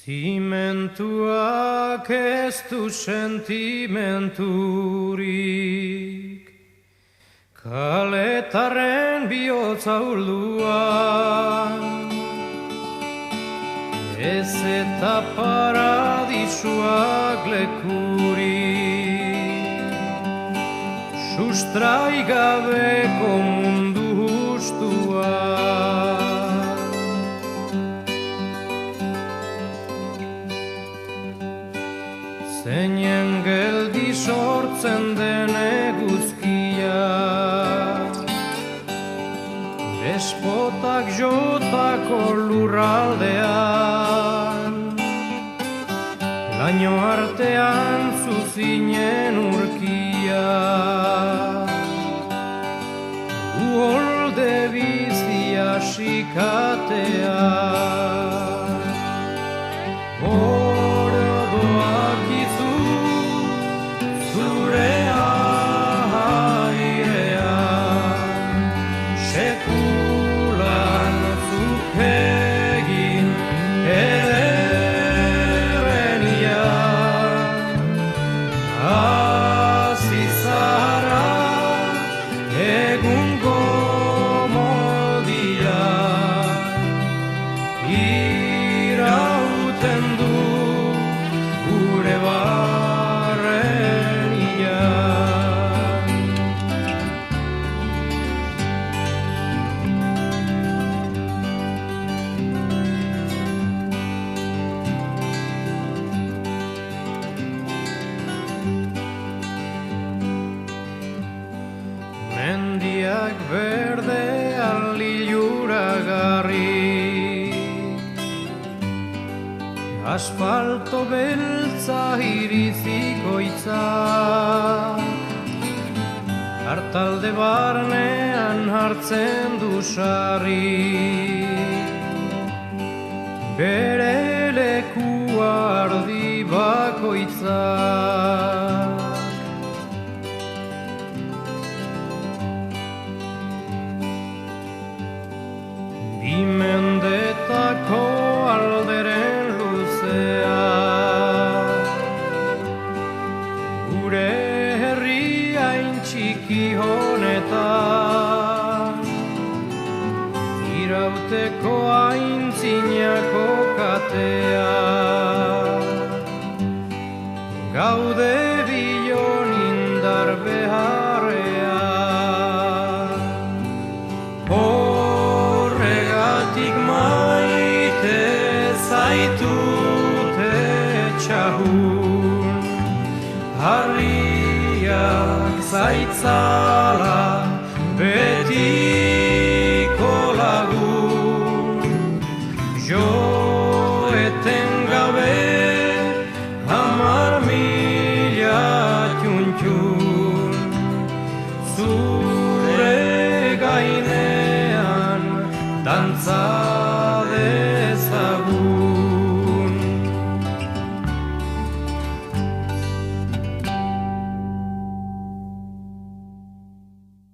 Zimentuak ez du sentimenturik, kaletarren bihotza ulduan, ez eta paradisuak lekurik, sustraigabeko mundu hustuan. Zeinen geldi sortzen den eguzkia, despotak jotako lurraldean, laino artean zuzinen urkia, uholde bizia sikatean. Mendiak berdean liluragarri, asfalto beltza irizikoitza, hartalde barnean hartzen du sarri, bere lekua ardi bakoitza. Mendetako alderen luzea, gure herriain txiki honetan, irauteko aintzinako katea, gaude bion indar beharrea. Maite zaitute txahun, harriak zaitzala betiko lagun, jo eten gabe 10.000 txuntxun, zure gainean dantza.